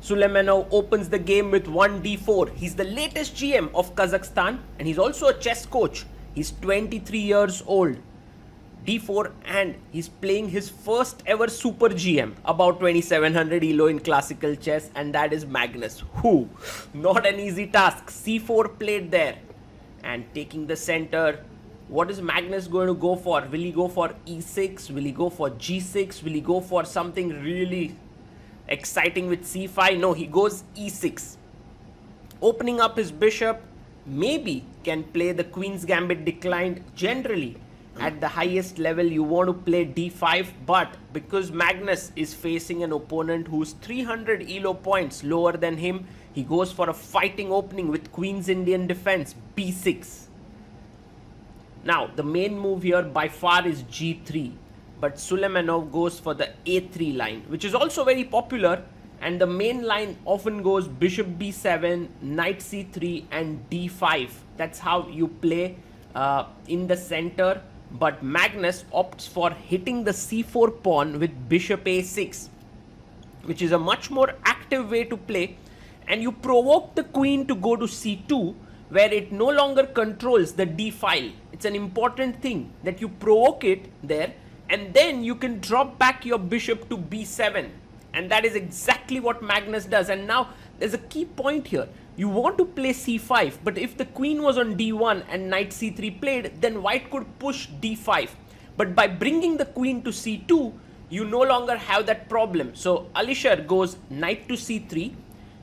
Suleimanov opens the game with 1d4. He's the latest GM of Kazakhstan and he's also a chess coach. He's 23 years old. d4, and he's playing his first ever super GM, about 2700 elo in classical chess, and that is Magnus. Who? Not an easy task. c4 played there and taking the center. What is Magnus going to go for? Will he go for e6? Will he go for g6? Will he go for something really exciting with c5? No, he goes e6. Opening up his bishop, maybe can play the queen's gambit declined. Generally, at the highest level, you want to play d5, but because Magnus is facing an opponent who's 300 elo points lower than him, he goes for a fighting opening with queen's Indian defense, b6. Now, the main move here by far is g3, but Suleimanov goes for the a3 line, which is also very popular, and the main line often goes bishop b7, knight c3, and d5. That's how you play in the center, but Magnus opts for hitting the c4 pawn with bishop a6, which is a much more active way to play, and you provoke the queen to go to c2, where it no longer controls the d file. It's an important thing that you provoke it there, and then you can drop back your bishop to b7, and that is exactly what Magnus does. And now there's a key point here. You want to play c5, but if the queen was on d1 and knight c3 played, then white could push d5. But by bringing the queen to c2, you no longer have that problem. So Alisher goes knight to c3.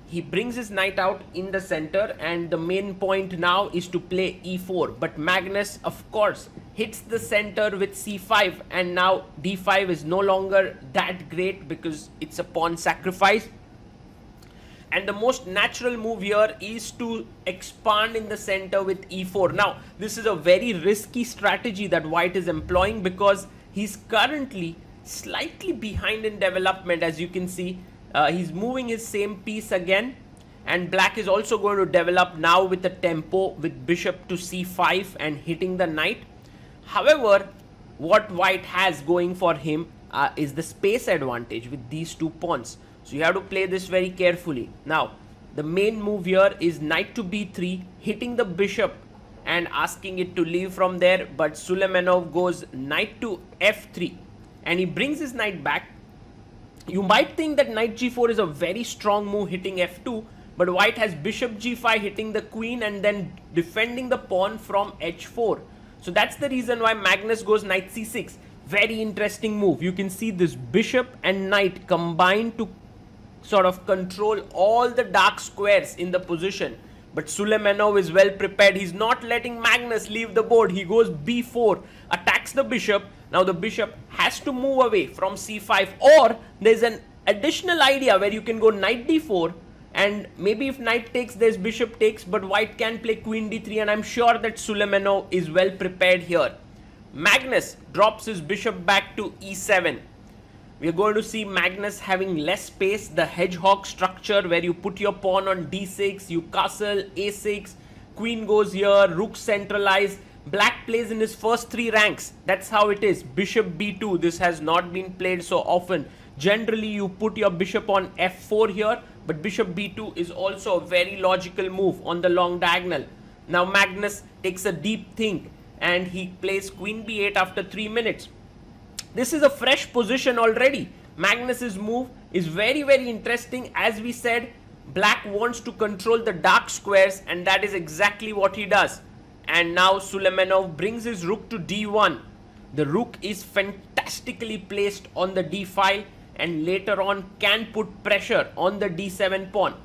He brings his knight out in the center, and the main point now is to play e4. But Magnus, of course, hits the center with c5, and now d5 is no longer that great because it's a pawn sacrifice. And the most natural move here is to expand in the center with e4. Now, this is a very risky strategy that white is employing because he's currently slightly behind in development, as you can see. He's moving his same piece again, and black is also going to develop now with a tempo with bishop to c5 and hitting the knight. However, what white has going for him is the space advantage with these two pawns. So you have to play this very carefully. Now, the main move here is knight to b3, hitting the bishop and asking it to leave from there, but Suleimanov goes knight to f3 and he brings his knight back. You might think that knight g4 is a very strong move hitting f2, but white has bishop g5 hitting the queen and then defending the pawn from h4. So that's the reason why Magnus goes knight c6. Very interesting move. You can see this bishop and knight combined to sort of control all the dark squares in the position. But Suleimanov is well prepared. He's not letting Magnus leave the board. He goes b4, attacks the bishop. Now the bishop has to move away from c5, or there's an additional idea where you can go knight d4, and maybe if knight takes, there's bishop takes, but white can play queen d3, and I'm sure that Suleimanov is well prepared here. Magnus drops his bishop back to e7. We are going to see Magnus having less space, the hedgehog structure where you put your pawn on d6, you castle a6, queen goes here, rook centralized. Black plays in his first three ranks. That's how it is. Bishop b2. This has not been played so often. Generally, you put your bishop on f4 here, but bishop b2 is also a very logical move on the long diagonal. Now Magnus takes a deep think and he plays queen b8 after 3 minutes. This is a fresh position already. Magnus's move is very, very interesting. As we said, black wants to control the dark squares, and that is exactly what he does. And now Suleimanov brings his rook to d1. The rook is fantastically placed on the d file and later on can put pressure on the d7 pawn.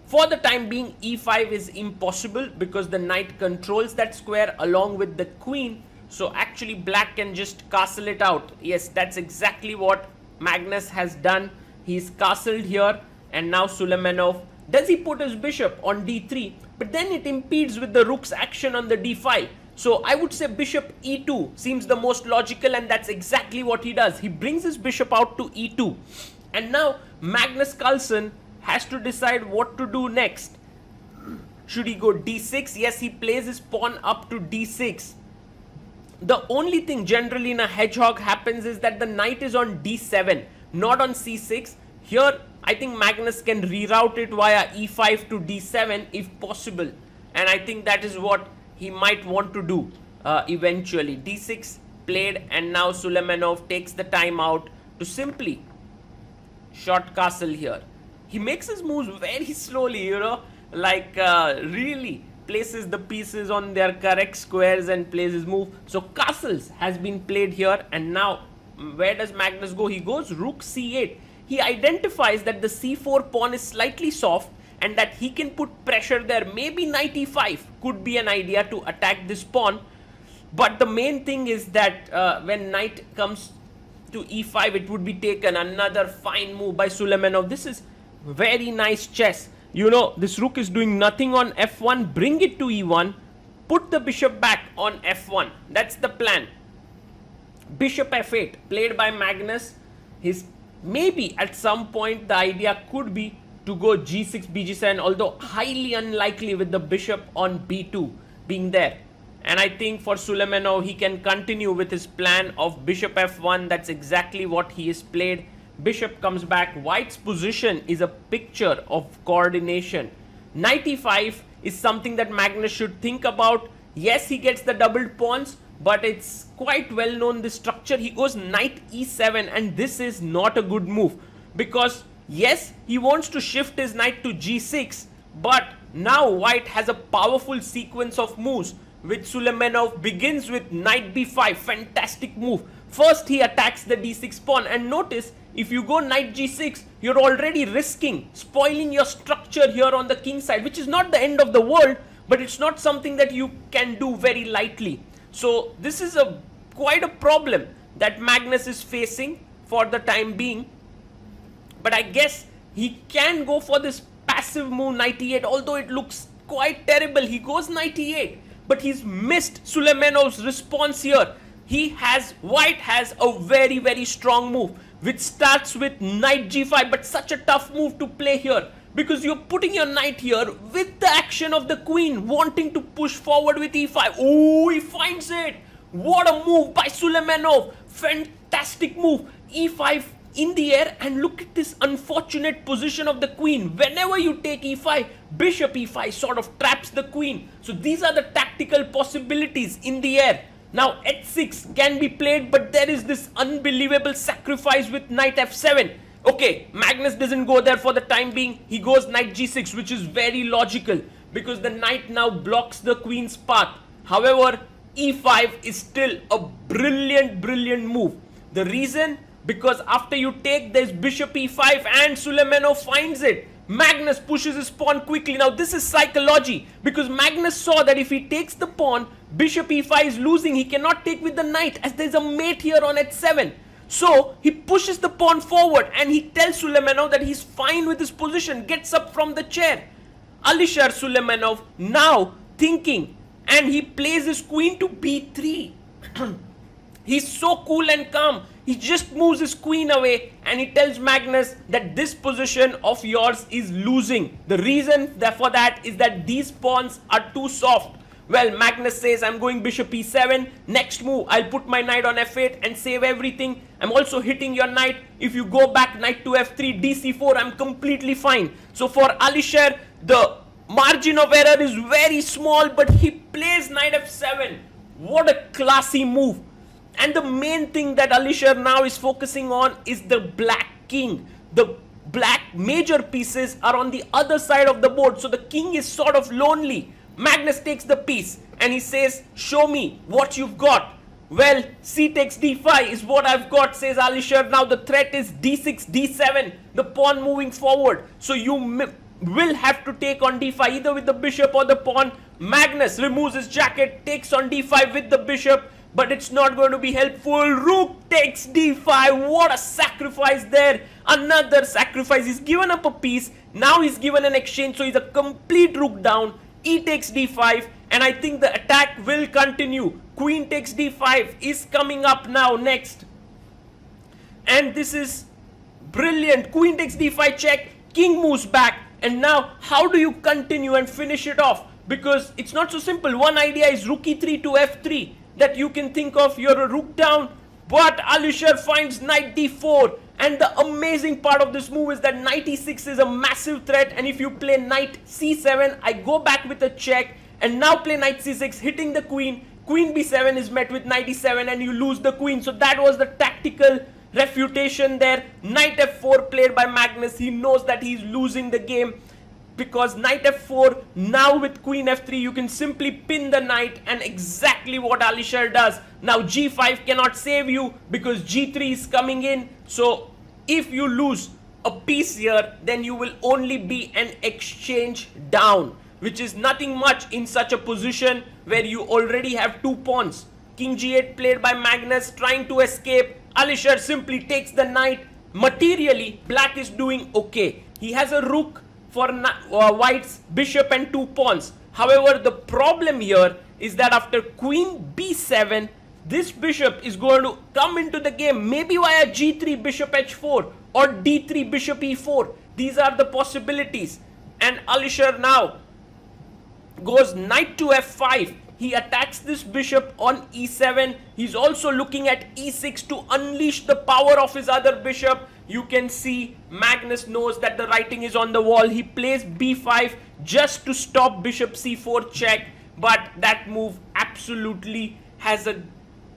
For the time being, e5 is impossible because the knight controls that square along with the queen. So actually black can just castle it out. Yes, that's exactly what Magnus has done. He's castled here, and now Suleimanov, does he put his bishop on d3? But then it impedes with the rook's action on the d file. So I would say bishop e2 seems the most logical, and that's exactly what he does. He brings his bishop out to e2. And now Magnus Carlsen has to decide what to do next. Should he go d6? Yes, he plays his pawn up to d6. The only thing generally in a hedgehog happens is that the knight is on d7, not on c6. Here I think Magnus can reroute it via e5 to d7 if possible, and I think that is what he might want to do eventually. d6 played, and now Suleimanov takes the time out to simply short castle here. He makes his moves very slowly, you know, like really places the pieces on their correct squares and plays his move. So castles has been played here, and now where does Magnus go? He goes rook c8. He identifies that the c4 pawn is slightly soft and that he can put pressure there. Maybe knight e5 could be an idea to attack this pawn. But the main thing is that when knight comes to e5, it would be taken. Another fine move by Suleimanov. This is very nice chess. You know, this rook is doing nothing on f1. Bring it to e1. Put the bishop back on f1. That's the plan. Bishop f8 played by Magnus. Maybe at some point the idea could be to go g6, bg7, although highly unlikely with the bishop on b2 being there. And I think for Suleimanov, he can continue with his plan of bishop f1. That's exactly what he has played. Bishop comes back. White's position is a picture of coordination. Knight e5 is something that Magnus should think about. Yes, he gets the doubled pawns, but it's quite well known, this structure. He goes knight e7, and this is not a good move, because yes, he wants to shift his knight to g6, but now White has a powerful sequence of moves, which Suleimanov begins with knight b5. Fantastic move. First he attacks the d6 pawn, and notice if you go knight g6, you're already risking spoiling your structure here on the king side, which is not the end of the world, but it's not something that you can do very lightly. So this is quite a problem that Magnus is facing for the time being. But I guess he can go for this passive move knight e8, although it looks quite terrible. He goes knight e8, but he's missed Suleimanov's response here. White has a very, very strong move, which starts with knight g5, but such a tough move to play here, because you're putting your knight here with the action of the queen, wanting to push forward with e5. Oh, he finds it. What a move by Suleimanov. Fantastic move. e5 in the air, and look at this unfortunate position of the queen. Whenever you take e5, bishop e5 sort of traps the queen. So these are the tactical possibilities in the air. Now h6 can be played, but there is this unbelievable sacrifice with knight f7. Okay, Magnus doesn't go there for the time being. He goes knight g6, which is very logical, because the knight now blocks the queen's path. However, e5 is still a brilliant move. The reason? Because after you take, there's bishop e5, and Suleimanov finds it. Magnus pushes his pawn quickly. Now this is psychology, because Magnus saw that if he takes the pawn, bishop e5 is losing. He cannot take with the knight, as there's a mate here on h7. So he pushes the pawn forward, and he tells Suleimanov that he's fine with his position, gets up from the chair. Alisher Suleimanov now thinking, and he plays his queen to b3. He's so cool and calm. He just moves his queen away, and he tells Magnus that this position of yours is losing. The reason for that is that these pawns are too soft. Well, Magnus says, I'm going bishop e7. Next move, I'll put my knight on f8 and save everything. I'm also hitting your knight. If you go back knight to f3, dc4, I'm completely fine. So for Alisher, the margin of error is very small, but he plays knight f7. What a classy move. And the main thing that Alisher now is focusing on is the black king. The black major pieces are on the other side of the board, so the king is sort of lonely. Magnus takes the piece and he says, show me what you've got. Well, c takes d5 is what I've got, says Alisher. Now the threat is d6, d7, the pawn moving forward. So you will have to take on d5 either with the bishop or the pawn. Magnus removes his jacket, takes on d5 with the bishop, but it's not going to be helpful. Rook takes d5. What a sacrifice there. Another sacrifice. He's given up a piece. Now he's given an exchange, so he's a complete rook down. E takes d5, and I think the attack will continue. Queen takes d5 is coming up now next. And this is brilliant. Queen takes d5 check. King moves back. And now how do you continue and finish it off? Because it's not so simple. One idea is rook e3 to f3 that you can think of. You're a rook down, but Alisher finds knight d4, And the amazing part of this move is that knight e6 is a massive threat, and if you play knight c7, I go back with a check and now play knight c6, hitting the queen. Queen b7 is met with knight e7 and you lose the queen. So that was the tactical refutation there. Knight f4 played by Magnus. He knows that he's losing the game, because knight f4, now with queen f3, you can simply pin the knight, and exactly what Alisher does. Now g5 cannot save you because g3 is coming in. So if you lose a piece here, then you will only be an exchange down, which is nothing much in such a position where you already have 2 pawns. King g8 played by Magnus, trying to escape. Alisher simply takes the knight. Materially, black is doing okay. He has a rook for white's bishop and 2 pawns. However, the problem here is that after queen b7, this bishop is going to come into the game, maybe via g3 bishop h4 or d3 bishop e4. These are the possibilities. And Alisher now goes knight to f5. He attacks this bishop on e7. He's also looking at e6 to unleash the power of his other bishop. You can see Magnus knows that the writing is on the wall. He plays b5 just to stop bishop c4 check, but that move absolutely has a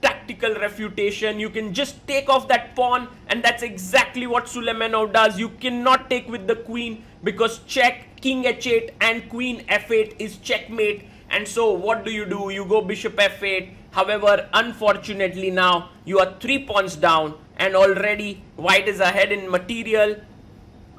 tactical refutation. You can just take off that pawn, and that's exactly what Suleimanov does. You cannot take with the queen because check, king h8 and queen f8 is checkmate. And so what do? You go bishop f8. However, unfortunately now you are 3 pawns down and already white is ahead in material.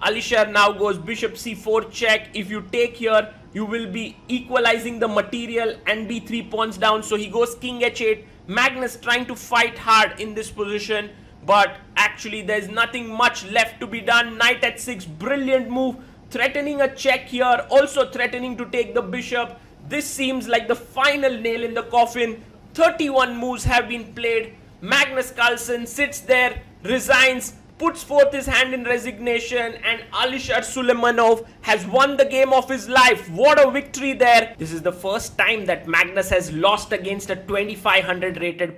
Alisher now goes bishop c4 check. If you take here, you will be equalizing the material and be 3 pawns down. So he goes king h8. Magnus trying to fight hard in this position, but actually there's nothing much left to be done. Knight h6, brilliant move, threatening a check here, also threatening to take the bishop. This seems like the final nail in the coffin. 31 moves have been played. Magnus Carlsen sits there, resigns, puts forth his hand in resignation, and Alisher Suleimanov has won the game of his life. What a victory there. This is the first time that Magnus has lost against a 2500 rated